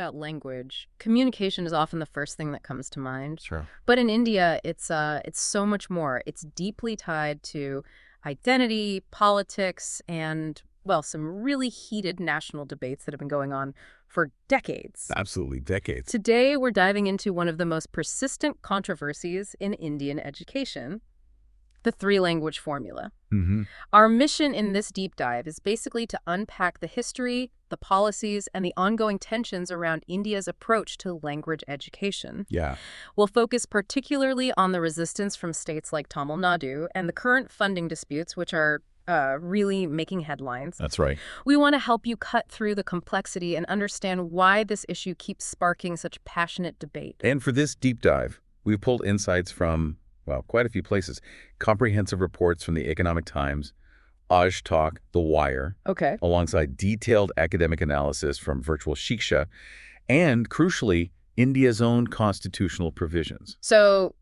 about language, communication is often the first thing that comes to mind. Sure. But in India, it's so much more. It's deeply tied to identity, politics, and, well, some really heated national debates that have been going on for decades. Absolutely, decades. Today, we're diving into one of the most persistent controversies in Indian education, the three-language formula. Mm-hmm. Our mission in this deep dive is basically to unpack the history, the policies, and the ongoing tensions around India's approach to language education. Yeah. We'll focus particularly on the resistance from states like Tamil Nadu and the current funding disputes, which are really making headlines. That's right. We want to help you cut through the complexity and understand why this issue keeps sparking such passionate debate. And for this deep dive, we've pulled insights from, well, quite a few places. Comprehensive reports from the Economic Times, Aj Talk, The Wire, Okay. alongside detailed academic analysis from Virtual Shiksha, and, crucially, India's own constitutional provisions. So,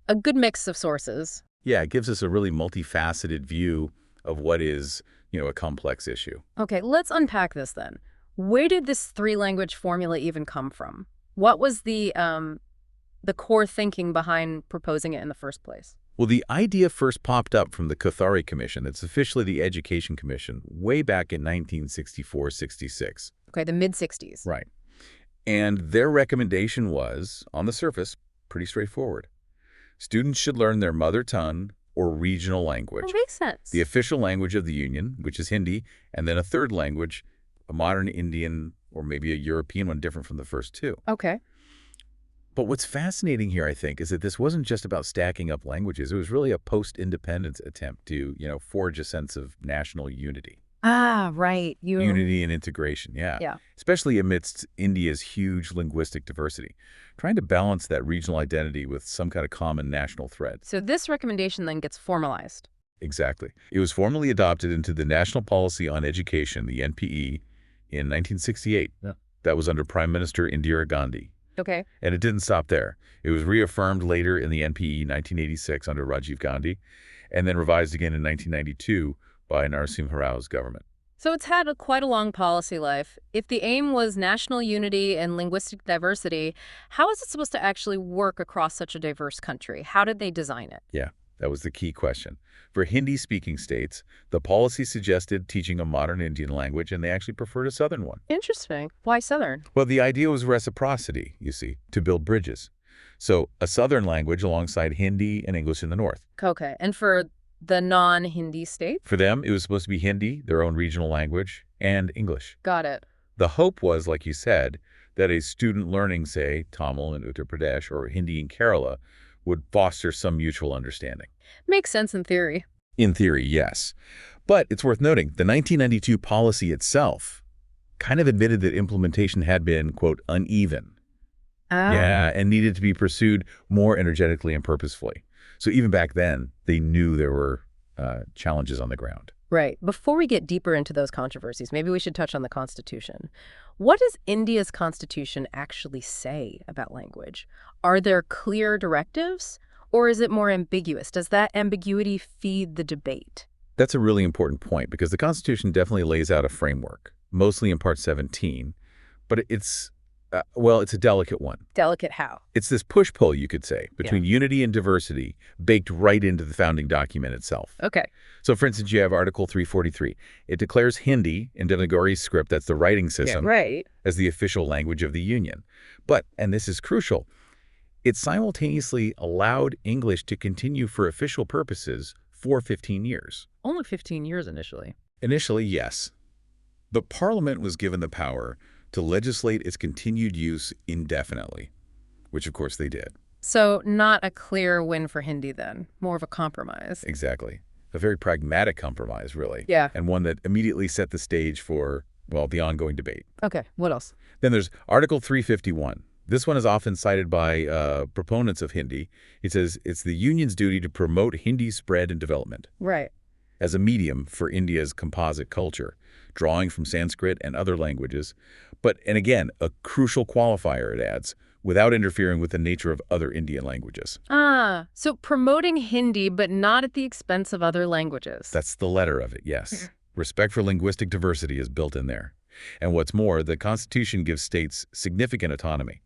a good mix of sources. Yeah, it gives us a really multifaceted view of what is, a complex issue. Okay, let's unpack this then. Where did this three-language formula even come from? What was the core thinking behind proposing it in the first place? Well, the idea first popped up from the Kothari Commission. It's officially the Education Commission, way back in 1964-66. Okay, the mid-60s. Right. And their recommendation was, on the surface, pretty straightforward. Students should learn their mother tongue or regional language, That makes sense. the official language of the Union, which is Hindi, and then a third language, a modern Indian or maybe a European one different from the first two. Okay. But what's fascinating here, I think, is that this wasn't just about stacking up languages. It was really a post-independence attempt to, forge a sense of national unity. Ah, right. Unity and integration, yeah. Yeah. Especially amidst India's huge linguistic diversity. Trying to balance that regional identity with some kind of common national thread. So this recommendation then gets formalized. Exactly. It was formally adopted into the National Policy on Education, the NPE, in 1968. Yeah. That was under Prime Minister Indira Gandhi. Okay. And it didn't stop there. It was reaffirmed later in the NPE 1986 under Rajiv Gandhi, and then revised again in 1992 by Narasimha Rao's government. So it's had quite a long policy life. If the aim was national unity and linguistic diversity, how is it supposed to actually work across such a diverse country? How did they design it? Yeah, that was the key question. For Hindi-speaking states, the policy suggested teaching a modern Indian language, and they actually preferred a Southern one. Interesting. Why Southern? Well, the idea was reciprocity, you see, to build bridges. So a Southern language alongside Hindi and English in the North. Okay. And for the non-Hindi states? For them, it was supposed to be Hindi, their own regional language, and English. Got it. The hope was, like you said, that a student learning, say, Tamil in Uttar Pradesh or Hindi in Kerala would foster some mutual understanding. Makes sense in theory. In theory, yes. But it's worth noting, the 1992 policy itself kind of admitted that implementation had been, quote, uneven. Ah. Yeah, and needed to be pursued more energetically and purposefully. So even back then, they knew there were challenges on the ground. Right. Before we get deeper into those controversies, maybe we should touch on the Constitution. What does India's Constitution actually say about language? Are there clear directives, or is it more ambiguous? Does that ambiguity feed the debate? That's a really important point because the Constitution definitely lays out a framework, mostly in Part 17, but it's a delicate one. Delicate how? It's this push-pull, you could say, between unity and diversity baked right into the founding document itself. Okay. So, for instance, you have Article 343. It declares Hindi in Devanagari script, that's the writing system, Right. as the official language of the Union. But, and this is crucial, it simultaneously allowed English to continue for official purposes for 15 years. Only 15 years initially. Initially, yes. But Parliament was given the power to legislate its continued use indefinitely, which of course they did. So not a clear win for Hindi then, more of a compromise. Exactly. A very pragmatic compromise, really. Yeah. And one that immediately set the stage for, well, the ongoing debate. Okay, what else? Then there's Article 351. This one is often cited by proponents of Hindi. It says it's the Union's duty to promote Hindi's spread and development Right. as a medium for India's composite culture, drawing from Sanskrit and other languages. But, and again, a crucial qualifier, it adds, without interfering with the nature of other Indian languages. Ah, so promoting Hindi, but not at the expense of other languages. That's the letter of it, yes. Respect for linguistic diversity is built in there. And what's more, the Constitution gives states significant autonomy.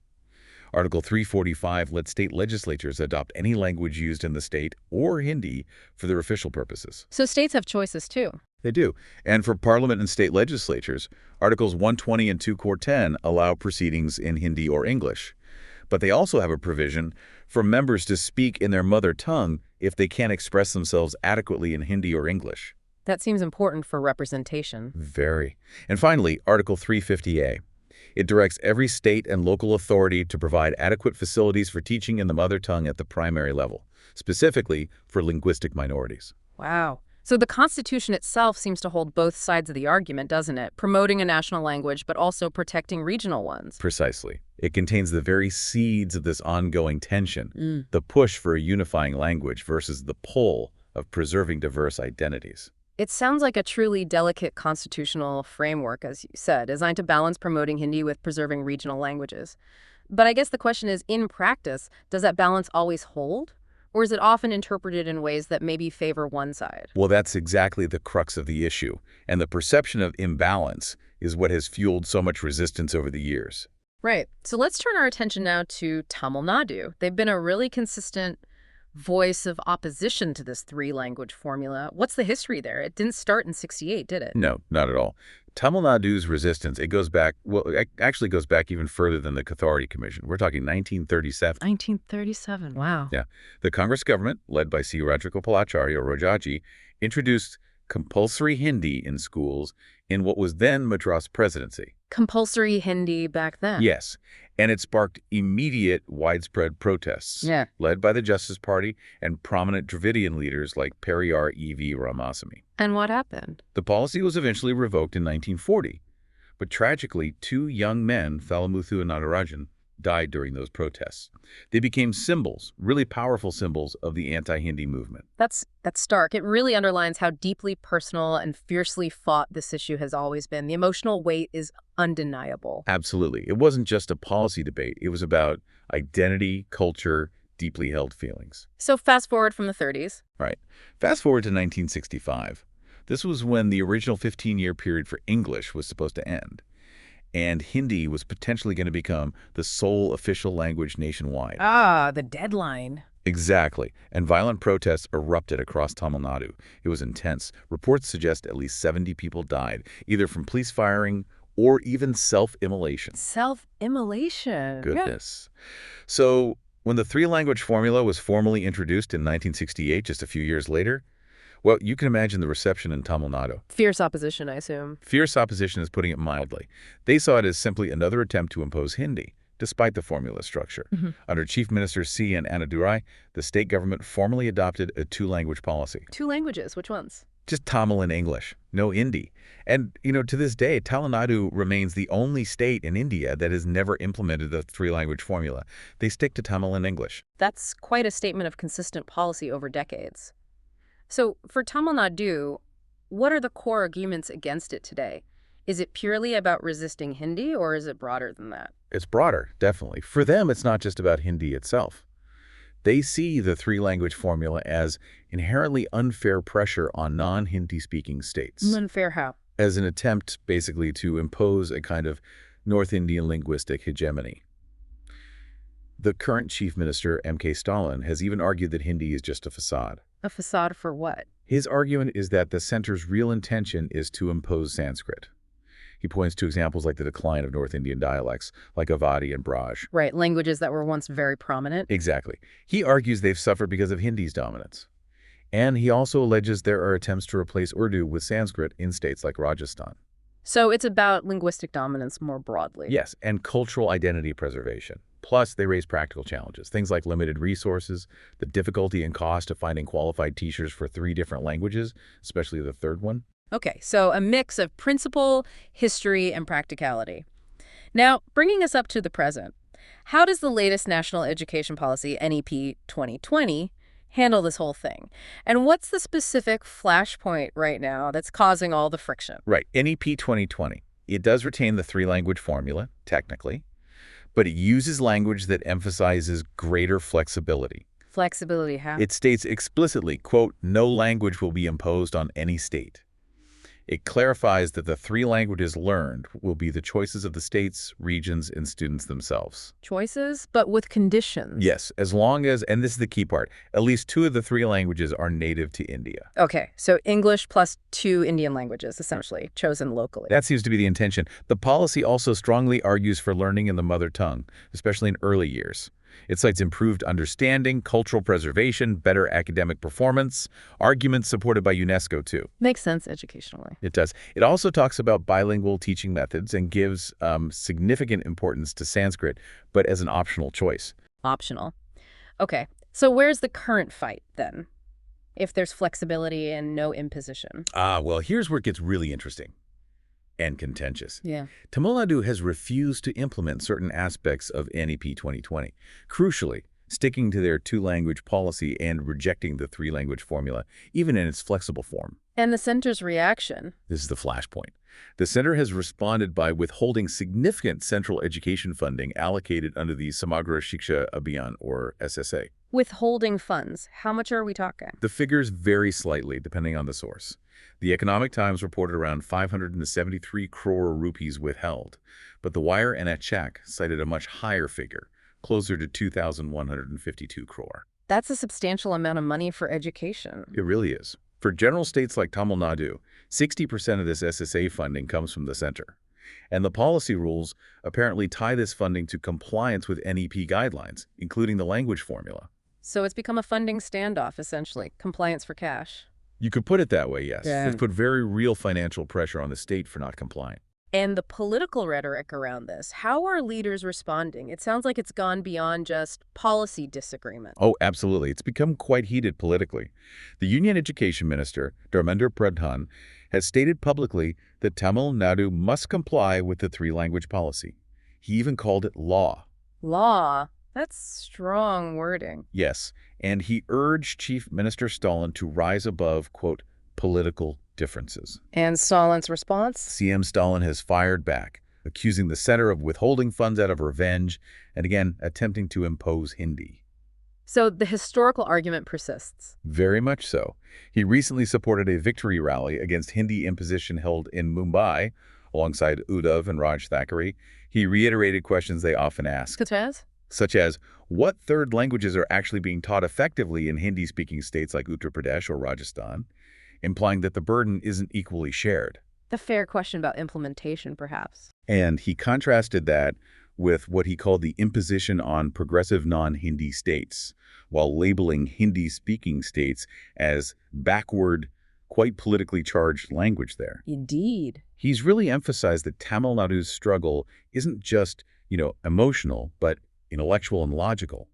Article 345 lets state legislatures adopt any language used in the state or Hindi for their official purposes. So states have choices too. They do. And for parliament and state legislatures, Articles 120 and 2 Core 10 allow proceedings in Hindi or English. But they also have a provision for members to speak in their mother tongue if they can't express themselves adequately in Hindi or English. That seems important for representation. Very. And finally, Article 350A. It directs every state and local authority to provide adequate facilities for teaching in the mother tongue at the primary level, specifically for linguistic minorities. Wow. So the Constitution itself seems to hold both sides of the argument, doesn't it? Promoting a national language, but also protecting regional ones. Precisely. It contains the very seeds of this ongoing tension, the push for a unifying language versus the pull of preserving diverse identities. It sounds like a truly delicate constitutional framework, as you said, designed to balance promoting Hindi with preserving regional languages. But I guess the question is, in practice, does that balance always hold? Or is it often interpreted in ways that maybe favor one side? Well, that's exactly the crux of the issue. And the perception of imbalance is what has fueled so much resistance over the years. Right. So let's turn our attention now to Tamil Nadu. They've been a really consistent voice of opposition to this three-language formula. What's the history there? It didn't start in '68, did it? No, not at all. Tamil Nadu's resistance, it goes back, well, it actually goes back even further than the Authority Commission. We're talking 1937. 1937. Wow. Yeah. The Congress government, led by C. Rajagopalachari or Rajaji, introduced compulsory Hindi in schools in what was then Madras Presidency. Compulsory Hindi back then? Yes. And it sparked immediate widespread protests, led by the Justice Party and prominent Dravidian leaders like Periyar E.V. Ramasamy. And what happened? The policy was eventually revoked in 1940. But tragically, 2 young men, Thalamuthu and Natarajan, died during those protests. They became symbols, really powerful symbols of the anti-Hindi movement. That's stark. It really underlines how deeply personal and fiercely fought this issue has always been. The emotional weight is undeniable. Absolutely. It wasn't just a policy debate. It was about identity, culture, deeply held feelings. So fast forward from the 30s. Right. Fast forward to 1965. This was when the original 15-year period for English was supposed to end. And Hindi was potentially going to become the sole official language nationwide. Ah, the deadline. Exactly. And violent protests erupted across Tamil Nadu. It was intense. Reports suggest at least 70 people died, either from police firing or even self-immolation. Self-immolation. Goodness. So when the three-language formula was formally introduced in 1968, just a few years later, well, you can imagine the reception in Tamil Nadu. Fierce opposition, I assume. Fierce opposition is putting it mildly. They saw it as simply another attempt to impose Hindi, despite the formula structure. Under Chief Minister C. N. Annadurai, the state government formally adopted a 2-language policy. 2 languages, which ones? Just Tamil and English, no Hindi. And, to this day, Tamil Nadu remains the only state in India that has never implemented the 3-language formula. They stick to Tamil and English. That's quite a statement of consistent policy over decades. So for Tamil Nadu, what are the core arguments against it today? Is it purely about resisting Hindi, or is it broader than that? It's broader, definitely. For them, it's not just about Hindi itself. They see the 3-language formula as inherently unfair pressure on non-Hindi-speaking states. Unfair how? As an attempt, basically, to impose a kind of North Indian linguistic hegemony. The current Chief Minister, M.K. Stalin, has even argued that Hindi is just a facade. A facade for what? His argument is that the center's real intention is to impose Sanskrit. He points to examples like the decline of North Indian dialects, like Awadhi and Braj. Right, languages that were once very prominent. Exactly. He argues they've suffered because of Hindi's dominance. And he also alleges there are attempts to replace Urdu with Sanskrit in states like Rajasthan. So it's about linguistic dominance more broadly. Yes, and cultural identity preservation. Plus, they raise practical challenges, things like limited resources, the difficulty and cost of finding qualified teachers for 3 different languages, especially the third one. Okay, so a mix of principle, history, and practicality. Now, bringing us up to the present, how does the latest National Education Policy, NEP 2020, handle this whole thing? And what's the specific flashpoint right now that's causing all the friction? Right, NEP 2020. It does retain the 3-language formula, technically, but it uses language that emphasizes greater flexibility. Flexibility how? It states explicitly, quote, no language will be imposed on any state. It clarifies that the three languages learned will be the choices of the states, regions, and students themselves. Choices, but with conditions. Yes, as long as, and this is the key part, at least two of the three languages are native to India. Okay, so English plus 2 Indian languages, essentially, chosen locally. That seems to be the intention. The policy also strongly argues for learning in the mother tongue, especially in early years. It cites improved understanding, cultural preservation, better academic performance, arguments supported by UNESCO, too. Makes sense educationally. It does. It also talks about bilingual teaching methods and gives significant importance to Sanskrit, but as an optional choice. Optional. Okay, so where's the current fight, then, if there's flexibility and no imposition? Well, here's where it gets really interesting and contentious. Yeah. Tamil Nadu has refused to implement certain aspects of NEP 2020, crucially sticking to their two-language policy and rejecting the three-language formula, even in its flexible form. And the center's reaction? This is the flashpoint. The center has responded by withholding significant central education funding allocated under the Samagra Shiksha Abhiyan, or SSA. Withholding funds. How much are we talking? The figures vary slightly depending on the source. The Economic Times reported around 573 crore rupees withheld, but The Wire and Achak cited a much higher figure, closer to 2,152 crore. That's a substantial amount of money for education. It really is. For general states like Tamil Nadu, 60% of this SSA funding comes from the center. And the policy rules apparently tie this funding to compliance with NEP guidelines, including the language formula. So it's become a funding standoff, essentially. Compliance for cash. You could put it that way, yes. Yeah. It's put very real financial pressure on the state for not complying. And the political rhetoric around this, how are leaders responding? It sounds like it's gone beyond just policy disagreement. Oh, absolutely. It's become quite heated politically. The Union Education Minister, Dharmendra Pradhan, has stated publicly that Tamil Nadu must comply with the three-language policy. He even called it law. Law? That's strong wording. Yes, and he urged Chief Minister Stalin to rise above, quote, political differences. And Stalin's response? CM Stalin has fired back, accusing the center of withholding funds out of revenge and, again, attempting to impose Hindi. So the historical argument persists. Very much so. He recently supported a victory rally against Hindi imposition held in Mumbai, alongside Uddhav and Raj Thackeray. He reiterated questions they often ask, such as, what third languages are actually being taught effectively in Hindi-speaking states like Uttar Pradesh or Rajasthan, implying that the burden isn't equally shared. The fair question about implementation, perhaps. And he contrasted that with what he called the imposition on progressive non-Hindi states, while labeling Hindi-speaking states as backward, quite politically charged language there. Indeed. He's really emphasized that Tamil Nadu's struggle isn't just, emotional, but intellectual and logical,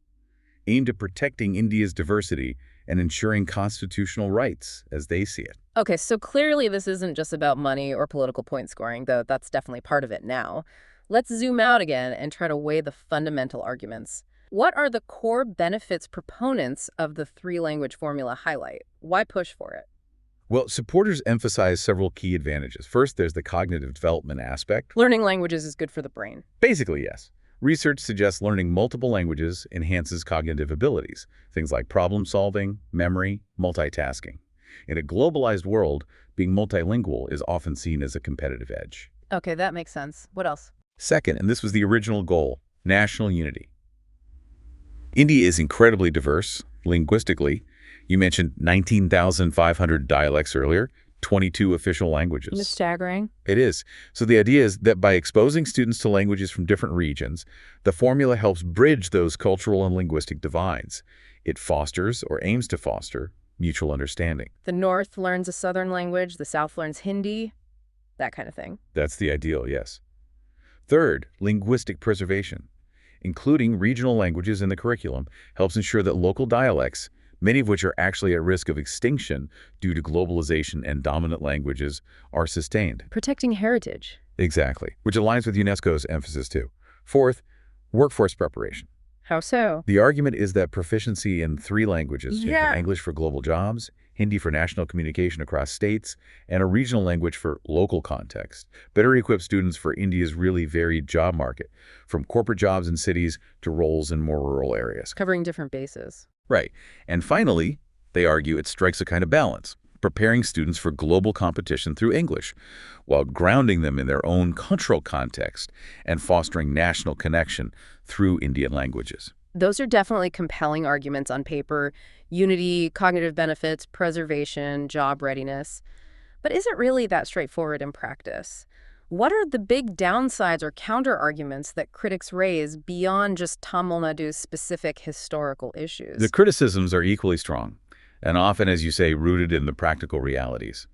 aimed at protecting India's diversity and ensuring constitutional rights as they see it. Okay, so clearly this isn't just about money or political point scoring, though that's definitely part of it now. Let's zoom out again and try to weigh the fundamental arguments. What are the core benefits proponents of the three-language formula highlight? Why push for it? Well, supporters emphasize several key advantages. First, there's the cognitive development aspect. Learning languages is good for the brain. Basically, yes. Research suggests learning multiple languages enhances cognitive abilities, things like problem solving, memory, multitasking. In a globalized world, being multilingual is often seen as a competitive edge. Okay, that makes sense. What else? Second, and this was the original goal, national unity. India is incredibly diverse, linguistically. You mentioned 19,500 dialects earlier, 22 official languages. It's staggering. It is. So the idea is that by exposing students to languages from different regions, the formula helps bridge those cultural and linguistic divides. It fosters, or aims to foster, mutual understanding. The North learns a Southern language, the South learns Hindi, that kind of thing. That's the ideal, yes. Third, linguistic preservation. Including regional languages in the curriculum helps ensure that local dialects, many of which are actually at risk of extinction due to globalization and dominant languages, are sustained. Protecting heritage. Exactly, which aligns with UNESCO's emphasis too. Fourth, workforce preparation. How so? The argument is that proficiency in three languages, English for global jobs, Hindi for national communication across states, and a regional language for local context, better equip students for India's really varied job market, from corporate jobs in cities to roles in more rural areas. Covering different bases. Right. And finally, they argue it strikes a kind of balance. preparing students for global competition through English, while grounding them in their own cultural context and fostering national connection through Indian languages. Those are definitely compelling arguments on paper: unity, cognitive benefits, preservation, job readiness. But is it really that straightforward in practice? What are the big downsides or counter-arguments that critics raise beyond just Tamil Nadu's specific historical The issues? criticisms are equally strong, and often, as you say, rooted in the practical realities.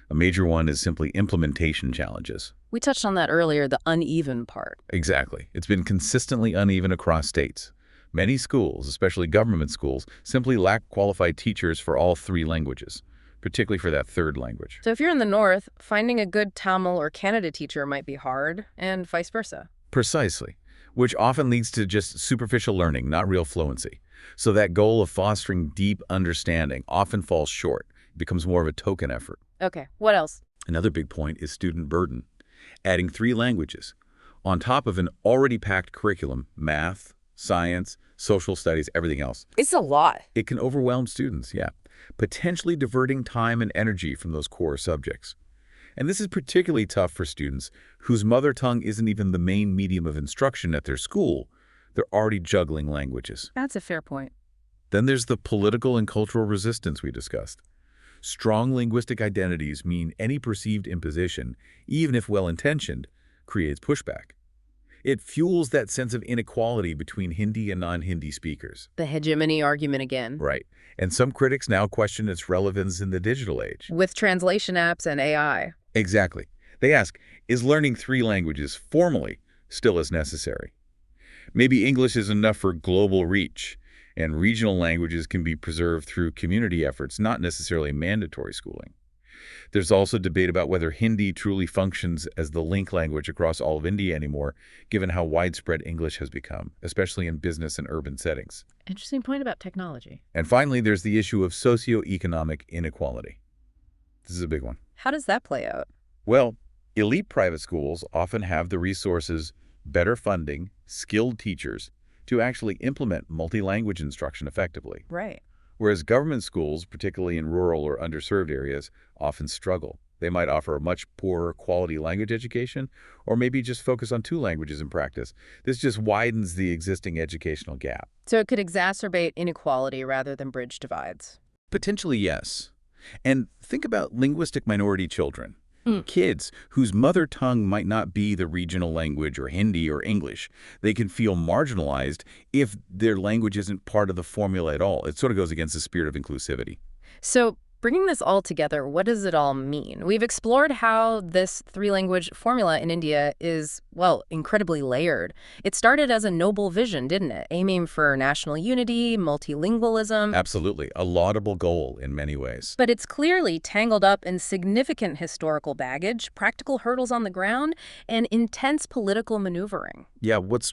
A major one is simply implementation challenges. We touched on that earlier, the uneven part. Exactly. It's been consistently uneven across states. Many schools, especially government schools, simply lack qualified teachers for all three languages, particularly for that third language. So if you're in the North, finding a good Tamil or Kannada teacher might be hard, and vice versa. Precisely, which often leads to just superficial learning, not real fluency. So that goal of fostering deep understanding often falls short. It becomes more of a token effort. Okay, what else? Another big point is student burden. Adding three languages on top of an already packed curriculum, math, science, social studies, everything else, It's a lot. it can overwhelm students, yeah, potentially diverting time and energy from those core subjects. And this is particularly tough for students whose mother tongue isn't even the main medium of instruction at their school. They're already juggling languages. That's a fair point. Then there's the political and cultural resistance we discussed. Strong linguistic identities mean any perceived imposition, even if well-intentioned, creates pushback. It fuels that sense of inequality between Hindi and non-Hindi speakers. The hegemony argument again. Right. And some critics now question its relevance in the digital age. With translation apps and AI. Exactly. They ask, is learning three languages formally still as necessary? Maybe English is enough for global reach, and regional languages can be preserved through community efforts, not necessarily mandatory schooling. There's also debate about whether Hindi truly functions as the link language across all of India anymore, given how widespread English has become, especially in business and urban settings. Interesting point about technology. And finally, there's the issue of socioeconomic inequality. This is a big one. How does that play out? Well, elite private schools often have the resources, better funding, skilled teachers to actually implement multi-language instruction effectively. Right. Whereas government schools, particularly in rural or underserved areas, often struggle. They might offer a much poorer quality language education, or maybe just focus on two languages in practice. This just widens the existing educational gap. So it could exacerbate inequality rather than bridge divides. Potentially, yes. And think about linguistic minority children. Kids whose mother tongue might not be the regional language or Hindi or English. They can feel marginalized if their language isn't part of the formula at all. It sort of goes against the spirit of inclusivity. So bringing this all together, what does it all mean? We've explored how this three-language formula in India is, well, incredibly layered. It started as a noble vision, didn't it? Aiming for national unity, multilingualism. Absolutely. A laudable goal in many ways. But it's clearly tangled up in significant historical baggage, practical hurdles on the ground, and intense political maneuvering. Yeah, what's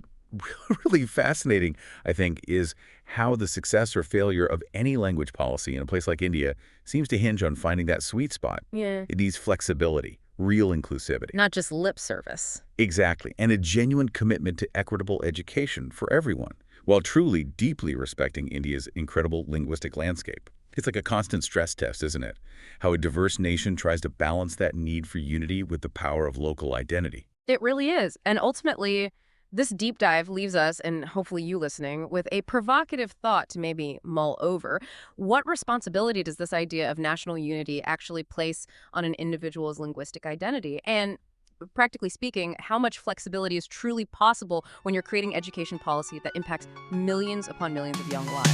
really fascinating, I think, is how the success or failure of any language policy in a place like India seems to hinge on finding that sweet spot. Yeah. It needs flexibility, real inclusivity. Not just lip service. Exactly, and a genuine commitment to equitable education for everyone, while truly deeply respecting India's incredible linguistic landscape. It's like a constant stress test, isn't it? How a diverse nation tries to balance that need for unity with the power of local identity. It really is. And ultimately, this deep dive leaves us, and hopefully you listening, with a provocative thought to maybe mull over. What responsibility does this idea of national unity actually place on an individual's linguistic identity? And practically speaking, how much flexibility is truly possible when you're creating education policy that impacts millions upon millions of young lives?